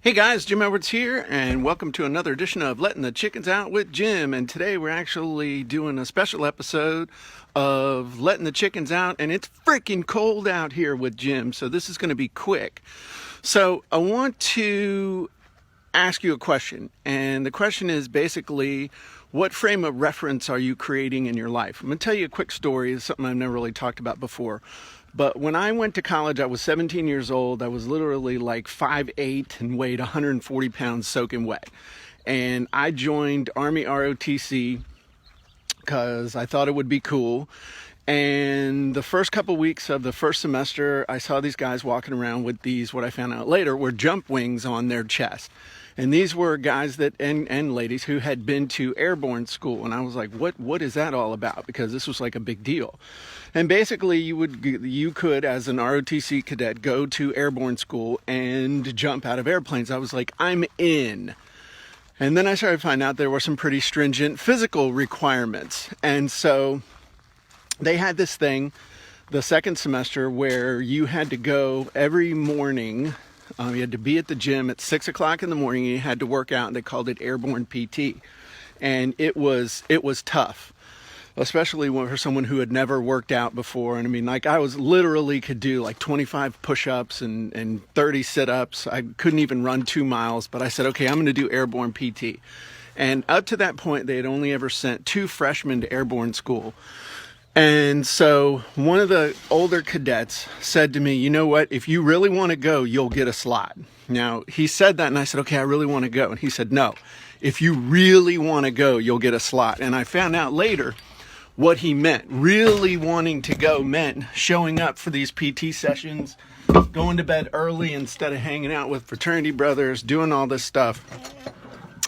Hey guys, Jim Edwards here, and welcome to another edition of Letting the Chickens Out with Jim. And today we're actually doing a special episode of Letting the Chickens Out, and it's freaking cold out here with Jim, so this is going to be quick. So I want to ask you a question, and the question is basically, what frame of reference are you creating in your life? I'm going to tell you a quick story. It's something I've never really talked about before. But when I went to college, I was 17 years old. I was literally like 5'8" and weighed 140 pounds soaking wet. And I joined Army ROTC because I thought it would be cool. And the first couple weeks of the first semester, I saw these guys walking around with these, what I found out later, were jump wings on their chest. And these were guys that and ladies who had been to airborne school. And I was like, what is that all about? Because this was like a big deal. And basically you could, as an ROTC cadet, go to airborne school and jump out of airplanes. I was like, I'm in. And then I started to find out there were some pretty stringent physical requirements. And so they had this thing the second semester where you had to go every morning. You had to be at the gym at 6 o'clock in the morning. You had to work out, and they called it airborne PT. And it was tough, especially for someone who had never worked out before. And I mean, like, I was literally could do like 25 push-ups and 30 sit-ups. I couldn't even run 2 miles, but I said, okay, I'm going to do airborne PT. And up to that point, they had only ever sent 2 freshmen to airborne school. And so one of the older cadets said to me, you know what, if you really want to go, you'll get a slot. Now, he said that, and I said, okay, I really want to go. And he said, no, if you really want to go, you'll get a slot. And I found out later what he meant. Really wanting to go meant showing up for these PT sessions, going to bed early instead of hanging out with fraternity brothers, doing all this stuff.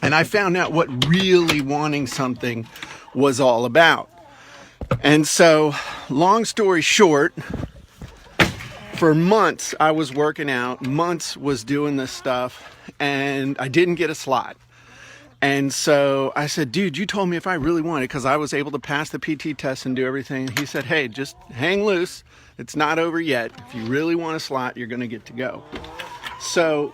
And I found out what really wanting something was all about. And so, long story short, for months I was working out, months was doing this stuff, and I didn't get a slot. And so I said, dude, you told me if I really wanted, because I was able to pass the PT test and do everything. He said, hey, just hang loose. It's not over yet. If you really want a slot, you're going to get to go. So,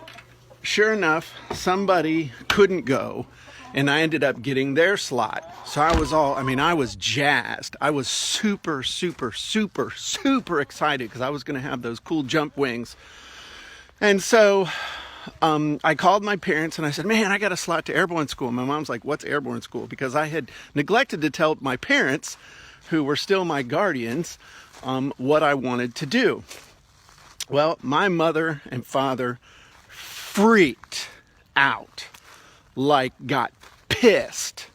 sure enough, somebody couldn't go, and I ended up getting their slot. So I was jazzed. I was super, super, super, super excited because I was going to have those cool jump wings. And so I called my parents and I said, man, I got a slot to airborne school. My mom's like, what's airborne school? Because I had neglected to tell my parents, who were still my guardians, what I wanted to do. Well, my mother and father freaked out, like got pissed,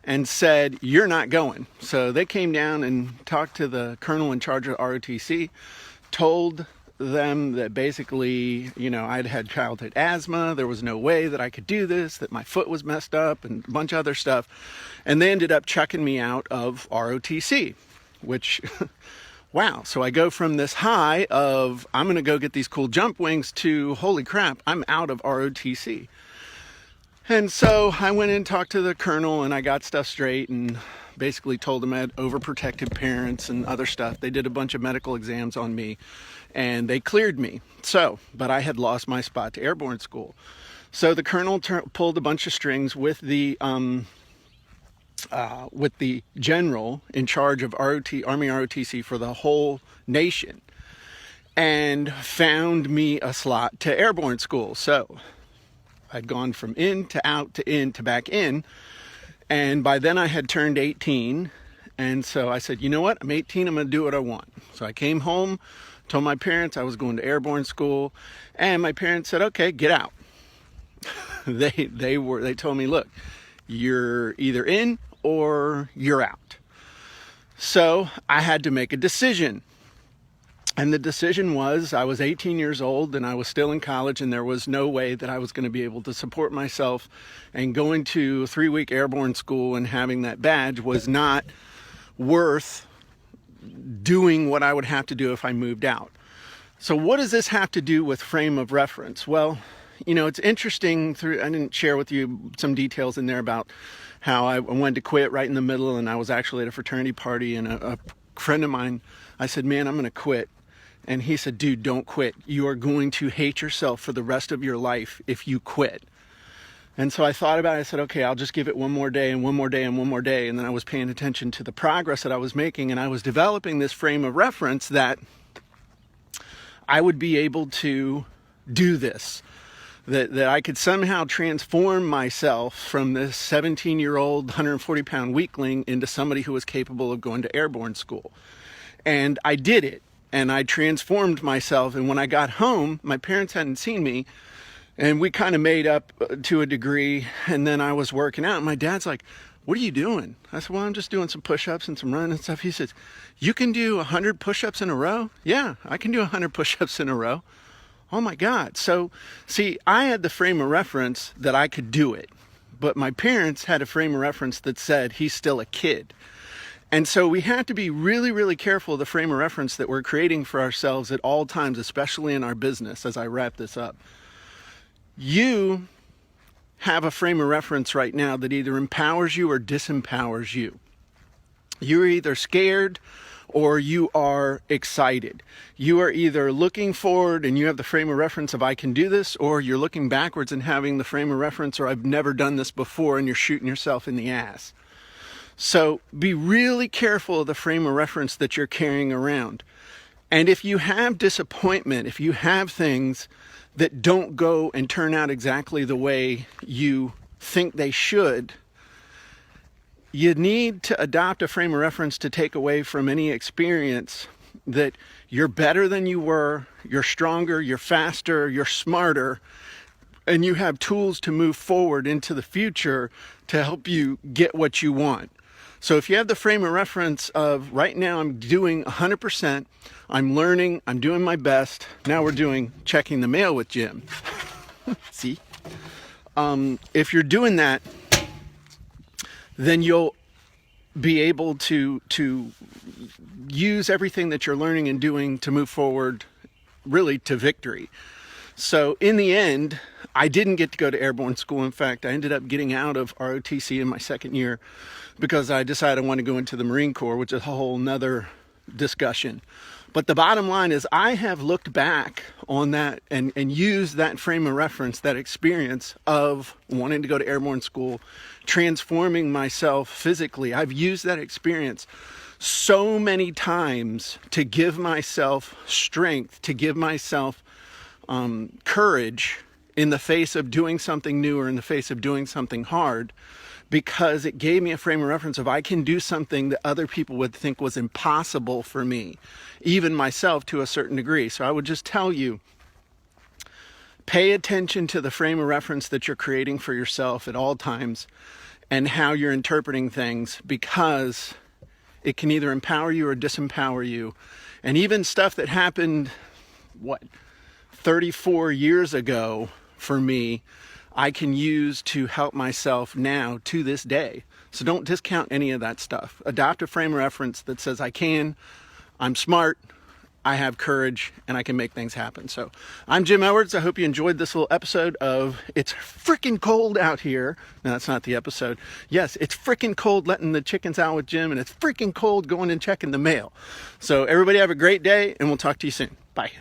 and said, you're not going. So they came down and talked to the colonel in charge of ROTC, told them that basically, I'd had childhood asthma, there was no way that I could do this, that my foot was messed up, and a bunch of other stuff. And they ended up chucking me out of ROTC, which wow. So I go from this high of, I'm going to go get these cool jump wings, to, holy crap, I'm out of ROTC. And so I went in and talked to the colonel, and I got stuff straight and basically told him I had overprotected parents and other stuff. They did a bunch of medical exams on me, and they cleared me. But I had lost my spot to airborne school. So the colonel pulled a bunch of strings with the general in charge of Army ROTC for the whole nation, and found me a slot to airborne school. So I'd gone from in to out to in to back in, and by then I had turned 18. And so I said, you know what, I'm 18, I'm going to do what I want. So I came home, told my parents I was going to airborne school, and my parents said, okay, get out. They told me, look, you're either in or you're out. So I had to make a decision. And the decision was, I was 18 years old and I was still in college, and there was no way that I was going to be able to support myself, and going to a 3-week airborne school and having that badge was not worth doing what I would have to do if I moved out. So what does this have to do with frame of reference? Well, it's interesting. I didn't share with you some details in there about how I wanted to quit right in the middle, and I was actually at a fraternity party, and a friend of mine, I said, man, I'm going to quit. And he said, dude, don't quit. You are going to hate yourself for the rest of your life if you quit. And so I thought about it. I said, okay, I'll just give it one more day and one more day and one more day. And then I was paying attention to the progress that I was making, and I was developing this frame of reference that I would be able to do this, that I could somehow transform myself from this 17-year-old, 140-pound weakling into somebody who was capable of going to airborne school. And I did it, and I transformed myself. And when I got home, my parents hadn't seen me, and we kind of made up to a degree. And then I was working out, and my dad's like, what are you doing? I said, well, I'm just doing some push-ups and some running and stuff. He says, you can do 100 push-ups in a row? Yeah, I can do 100 push-ups in a row. Oh my God. So see, I had the frame of reference that I could do it, but my parents had a frame of reference that said he's still a kid. And so we have to be really, really careful of the frame of reference that we're creating for ourselves at all times, especially in our business, as I wrap this up. You have a frame of reference right now that either empowers you or disempowers you. You're either scared or you are excited. You are either looking forward and you have the frame of reference of I can do this, or you're looking backwards and having the frame of reference or I've never done this before, and you're shooting yourself in the ass. So be really careful of the frame of reference that you're carrying around. And if you have disappointment, if you have things that don't go and turn out exactly the way you think they should, you need to adopt a frame of reference to take away from any experience that you're better than you were, you're stronger, you're faster, you're smarter, and you have tools to move forward into the future to help you get what you want. So if you have the frame of reference of right now I'm doing 100%, I'm learning, I'm doing my best, now we're doing checking the mail with Jim. See? If you're doing that, then you'll be able to use everything that you're learning and doing to move forward really to victory. So in the end, I didn't get to go to airborne school. In fact, I ended up getting out of ROTC in my second year because I decided I want to go into the Marine Corps, which is a whole nother discussion. But the bottom line is I have looked back on that and used that frame of reference, that experience of wanting to go to airborne school, transforming myself physically. I've used that experience so many times to give myself strength, to give myself courage in the face of doing something new or in the face of doing something hard, because it gave me a frame of reference of I can do something that other people would think was impossible for me, even myself to a certain degree. So I would just tell you, pay attention to the frame of reference that you're creating for yourself at all times and how you're interpreting things, because it can either empower you or disempower you. And even stuff that happened, 34 years ago for me, I can use to help myself now to this day. So don't discount any of that stuff. Adopt a frame of reference that says I'm smart, I have courage, and I can make things happen. So I'm Jim Edwards. I hope you enjoyed this little episode of It's Freaking Cold Out Here. No, that's not the episode. Yes, it's freaking cold letting the chickens out with Jim, and it's freaking cold going and checking the mail. So everybody have a great day, and we'll talk to you soon. Bye.